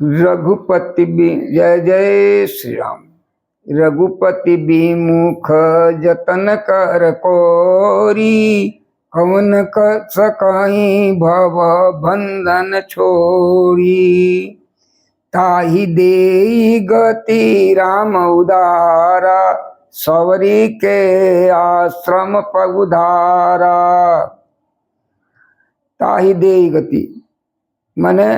रघुपति जय जय श्री राम। रघुपति विमुख जतन कर कोरी, कवन सकहि भव बंधन छोड़ी। ताहि देई गति राम उदारा, सवरी के आश्रम पगुधारा। ताहि देई गति मने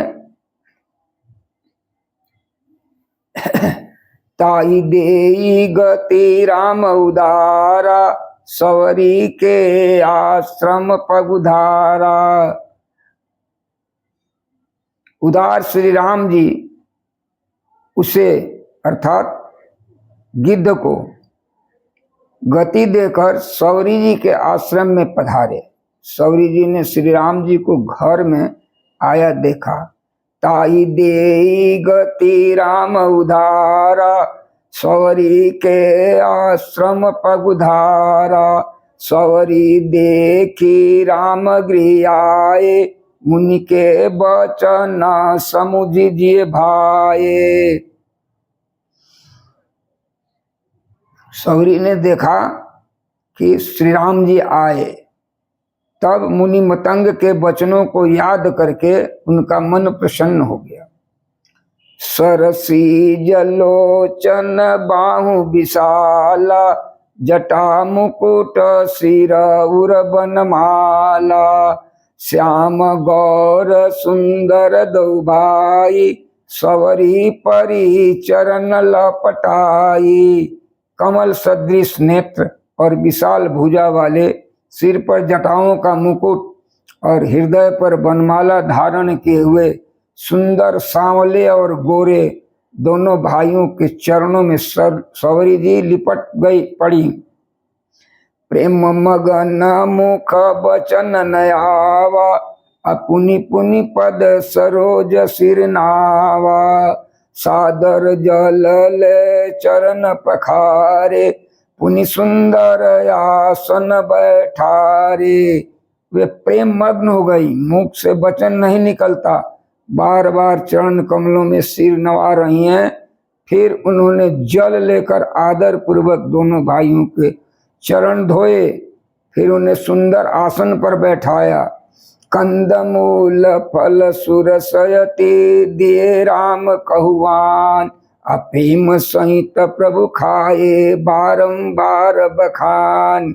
ताहि देई गति राम उदारा, सवरी के आश्रम पगुधारा। उदार श्री राम जी उसे अर्थात गिद्ध को गति देकर सवरी जी के आश्रम में पधारे। सवरी जी ने श्री राम जी को घर में आया देखा। ताई देई गति राम उधारा, सवरी के आश्रम पगुधारा। सवरी देखी राम गृह आए, मुनि के बचन समुझ जिए भाए। सवरी ने देखा कि श्री राम जी आए, तब मुनि मतंग के वचनों को याद करके उनका मन प्रसन्न हो गया। सरसी जलोचन बाहु विशाला, जटा मुकुट सिर उर बनमाला। श्याम गौर सुंदर दो भाई, सवरी परी चरण लपटाई। कमल सदृश नेत्र और विशाल भुजा वाले, सिर पर जटाओं का मुकुट और हृदय पर बनमाला धारण किए हुए सुंदर सांवले और गोरे दोनों भाइयों के चरणों में सवरी जी लिपट गई पड़ी। प्रेम मगन मुख बचन नयावा, अपुनि पुनि पद सरोज सिर नावा। सादर जल ले चरण पखारे, पुनि सुंदर आसन बैठारे। वे प्रेम मग्न हो गई, मुख से वचन नहीं निकलता, बार बार चरण कमलों में सिर नवा रही हैं। फिर उन्होंने जल लेकर आदर पूर्वक दोनों भाइयों के चरण धोए, फिर उन्हें सुंदर आसन पर बैठाया। कंदमूल फल सुरसयति, दिए राम कहुआन। अफीम सहित प्रभु खाए, बारंबार बखान।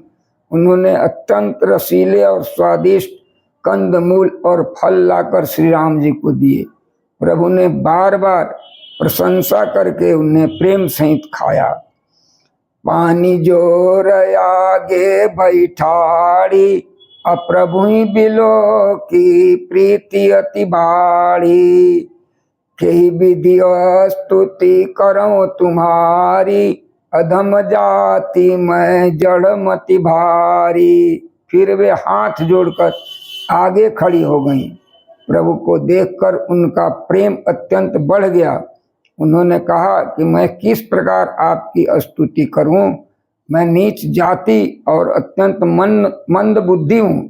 उन्होंने अत्यंत रसीले और स्वादिष्ट कंदमूल और फल लाकर श्री राम जी को दिए। प्रभु ने बार बार प्रशंसा करके उन्हें प्रेम सहित खाया। पानी जोर आगे बैठाड़ी, अप्रभु बिलो की प्रीति अति बाड़ी। कही विधि स्तुति करो तुम्हारी, अधम जाति मैं जड़ मति भारी। फिर वे हाथ जोड़कर आगे खड़ी हो गईं। प्रभु को देखकर उनका प्रेम अत्यंत बढ़ गया। उन्होंने कहा कि मैं किस प्रकार आपकी स्तुति करूं, मैं नीच जाति और अत्यंत मंद बुद्धि हूँ।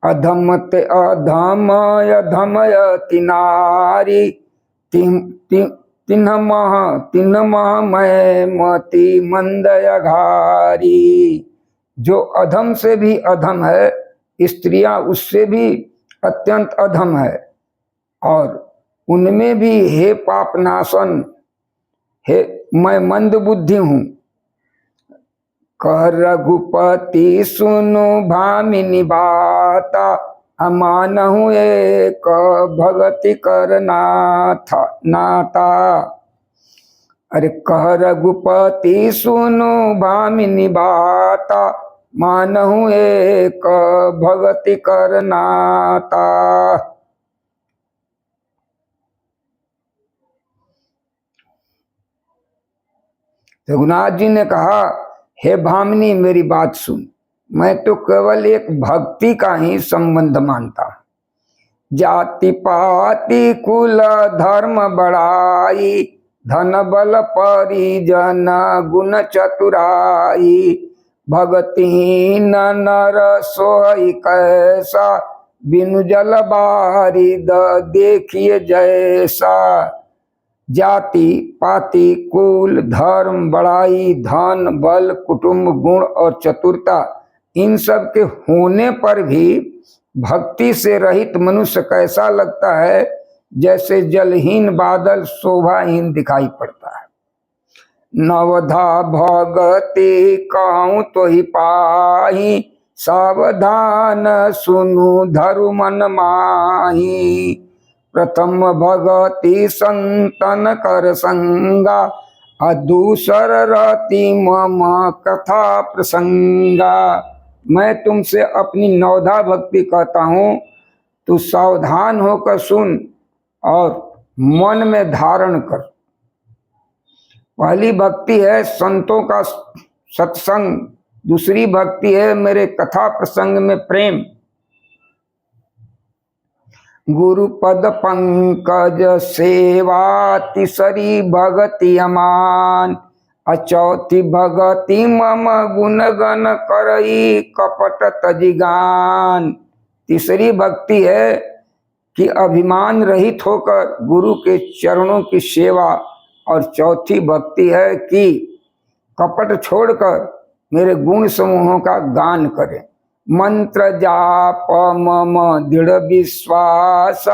अधमत अधम अधमयति नारी, तिन्ह मह मैं मति मंदय घारी। जो अधम से भी अधम है, स्त्रियां उससे भी अत्यंत अधम है, और उनमें भी हे पापनाशन, हे मैं मंद बुद्धि हूँ। कह रघुपति सुनो भामिनी बाता, अमानहु एक भगति कर नाता। अरे कह रघुपति सुनो भामिनी बाता, मानहु एक भगति कर नाता। रघुनाथ जी ने कहा, हे भामिनी मेरी बात सुन, मैं तो केवल एक भक्ति का ही संबंध मानता हूं। जाति पाति कुल धर्म बड़ाई, धन बल परिजन गुण चतुराई। भगतिहीन नर सोई कैसा, बिनु जल बारिद देखिए जैसा। जाति पाति कुल धर्म बड़ाई धन बल कुटुंब गुण और चतुरता इन सब के होने पर भी भक्ति से रहित मनुष्य कैसा लगता है, जैसे जलहीन बादल शोभाहीन दिखाई पड़ता है। नवधा भगति कहूँ तो ही पाही, सावधान सुनु धरु मन माही। प्रथम भगति संतन कर संगा, अदूसर रति मम कथा प्रसंगा। मैं तुमसे अपनी नवधा भक्ति कहता हूँ, तू सावधान होकर सुन और मन में धारण कर। पहली भक्ति है संतों का सत्संग, दूसरी भक्ति है मेरे कथा प्रसंग में प्रेम। गुरु पद पंकज सेवा तीसरी भगति अमान, अचौथी भगति मम गुण गण करई कपट तजिगान। तीसरी भक्ति है कि अभिमान रहित होकर गुरु के चरणों की सेवा, और चौथी भक्ति है कि कपट छोड़कर मेरे गुण समूहों का गान करें। मंत्र जाप मम दृढ़ विश्वास,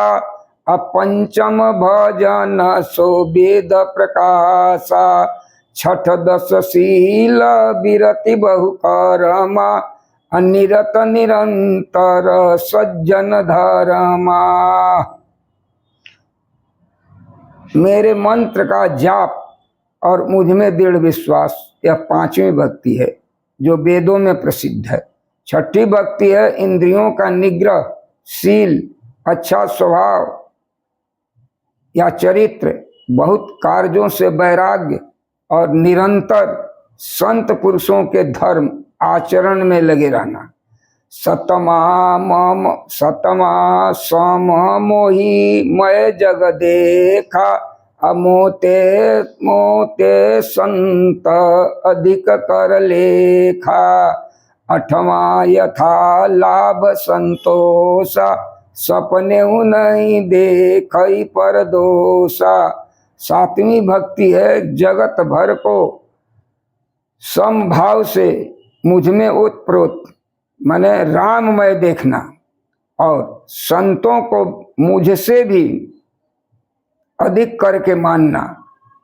अपंचम भजन सो वेद प्रकाशा। छठ दश शील विरति बहु कर्मा, अनिरत निरंतर सज्जन धर्मा। मेरे मंत्र का जाप और मुझ में दृढ़ विश्वास, यह पांचवी भक्ति है जो वेदों में प्रसिद्ध है। छठी भक्ति है इंद्रियों का निग्रह, शील, अच्छा स्वभाव या चरित्र, बहुत कार्यों से वैराग्य और निरंतर संत पुरुषों के धर्म आचरण में लगे रहना। सतमा सम मोही मैं जग देखा, अमोते मोते संत अधिक कर लेखा। अठवा यथा लाभ संतोषा, सपने नहीं देखई पर दोषा। सातवीं भक्ति है जगत भर को समभाव से मुझ में ओतप्रोत, माने राममय देखना, और संतों को मुझसे भी अधिक करके मानना।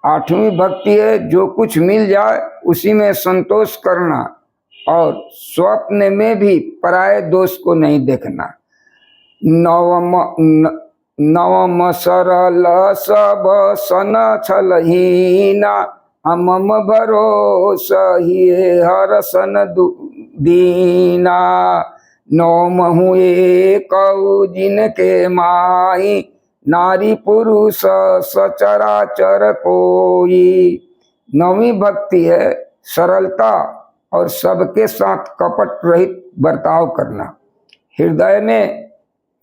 आठवीं भक्ति है जो कुछ मिल जाए उसी में संतोष करना, और स्वप्न में भी पराये दोष को नहीं देखना। नवम सरल सब सन छलहीना, मम भरोसा ही हर सन दीना। नौम हुए कऊ जिनके माही, नारी पुरुष सचराचर कोई। नौवीं भक्ति है सरलता और सबके साथ कपट रहित बर्ताव करना। हृदय में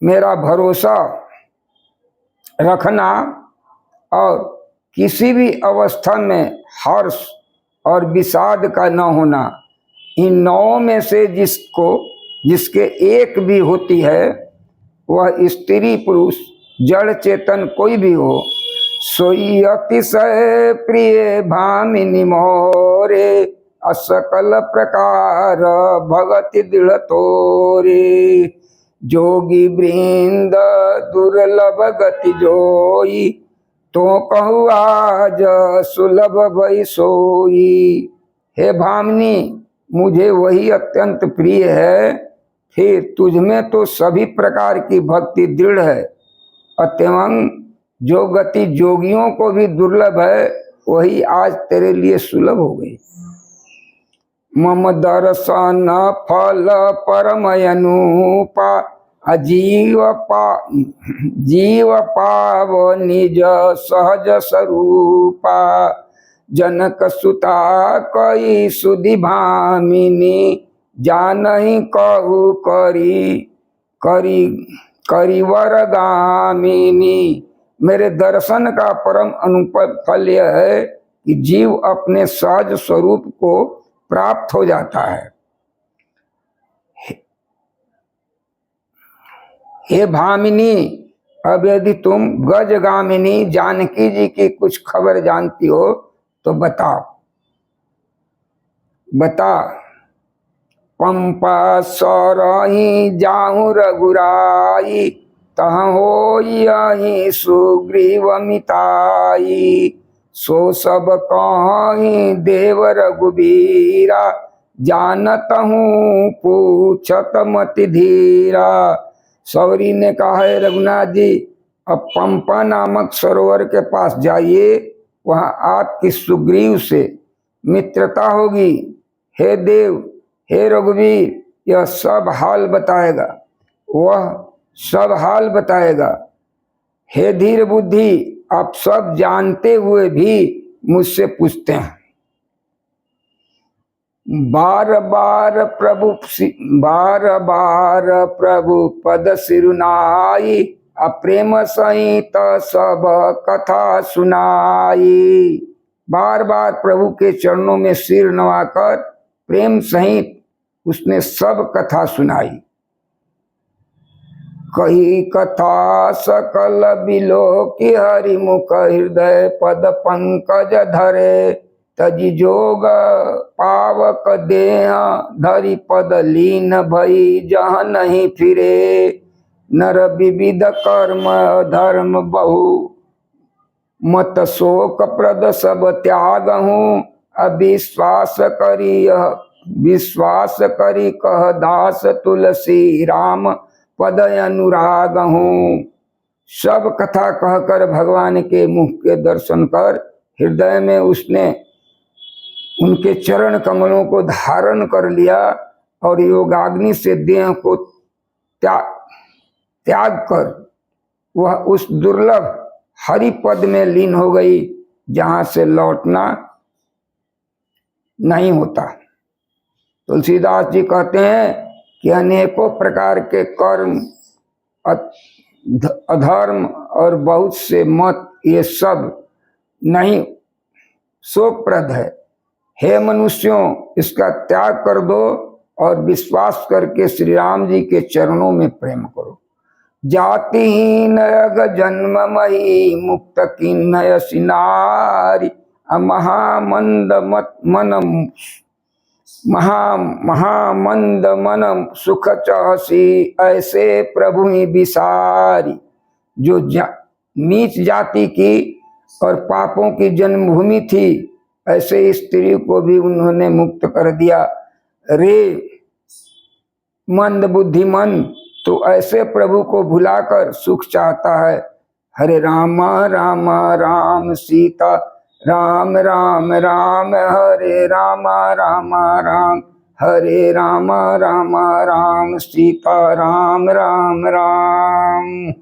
मेरा भरोसा रखना और किसी भी अवस्था में हर्ष और विषाद का न होना। इन नौ में से जिसके एक भी होती है, वह स्त्री पुरुष जड़ चेतन कोई भी हो, सोई अतिशय प्रिय भामिनी मोरे, असकल प्रकार भगति दृढ़ तोरे। जोगी वृंद दुर्लभ गति जोई, तो कहूँ आज सुलभ भई सोई। हे भामिनी, मुझे वही अत्यंत प्रिय है, फिर तुझमें तो सभी प्रकार की भक्ति दृढ़ है, अतएव जो गति जोगियों को भी दुर्लभ है वही आज तेरे लिए सुलभ हो गई। मम दर्शन फल परमयनुपा, जीव पाव निज सहज स्वरूपा। जनक सुता कई सुधि भामिनी, जानहि कहु करी वरगामिनी। मेरे दर्शन का परम अनुपम फल यह है कि जीव अपने सहज स्वरूप को प्राप्त हो जाता है। हे भामिनी, अब यदि तुम गजगामिनी जानकी जी की कुछ खबर जानती हो तो बताओ। बता। पंपा सौरही जाहू रघुराई, तह हो यही सुग्रीव मिताई। सो सब कहीं देव रघुबीरा, जानत हूँ पूछत मति धीरा। सौरी ने कहा है रघुनाथ जी, अब पंपा नामक सरोवर के पास जाइए, वहां आपकी सुग्रीव से मित्रता होगी। हे देव, हे रघुवीर, यह सब हाल बताएगा, वह सब हाल बताएगा। हे धीर बुद्धि, आप सब जानते हुए भी मुझसे पूछते हैं। बार बार प्रभु पद सिरुनाई, अप्रेम सहित सब कथा सुनाई। बार बार प्रभु के चरणों में सिर नवाकर प्रेम सहित उसने सब कथा सुनाई। कही कथा सकल बिलो की हरिमुख, हृदय पद पंकज धरे। तजी जोग पावक देह, धरि पद लीन भई जहाँ नहीं फिरे। नर विविध कर्म धर्म बहु, मत शोक प्रद सब त्याग हूँ। अविश्वास करी कह दास तुलसी राम, पद अनुराग हूँ। सब कथा कहकर भगवान के मुख के दर्शन कर हृदय में उसने उनके चरण कमलों को धारण कर लिया और योगाग्नि से देह को त्याग कर वह उस दुर्लभ हरि पद में लीन हो गई, जहां से लौटना नहीं होता। तुलसीदास जी कहते हैं कि अनेकों प्रकार के कर्म, अधर्म और बहुत से मत, ये सब नहीं शोकप्रद है। हे मनुष्यों, इसका त्याग कर दो और विश्वास करके श्री राम जी के चरणों में प्रेम करो। जातिहीन अग जन्म मही, मुक्त किन्नय सिनारी। महामंद मन सुख चासी, ऐसे प्रभु ही विसारी। जो नीच जाति की और पापों की जन्मभूमि थी, ऐसे स्त्री को भी उन्होंने मुक्त कर दिया। रे मंद बुद्धि मन, तो ऐसे प्रभु को भुलाकर सुख चाहता है। हरे राम राम राम सीता, राम राम राम हरे राम, राम राम हरे राम, राम राम सीता राम, राम राम।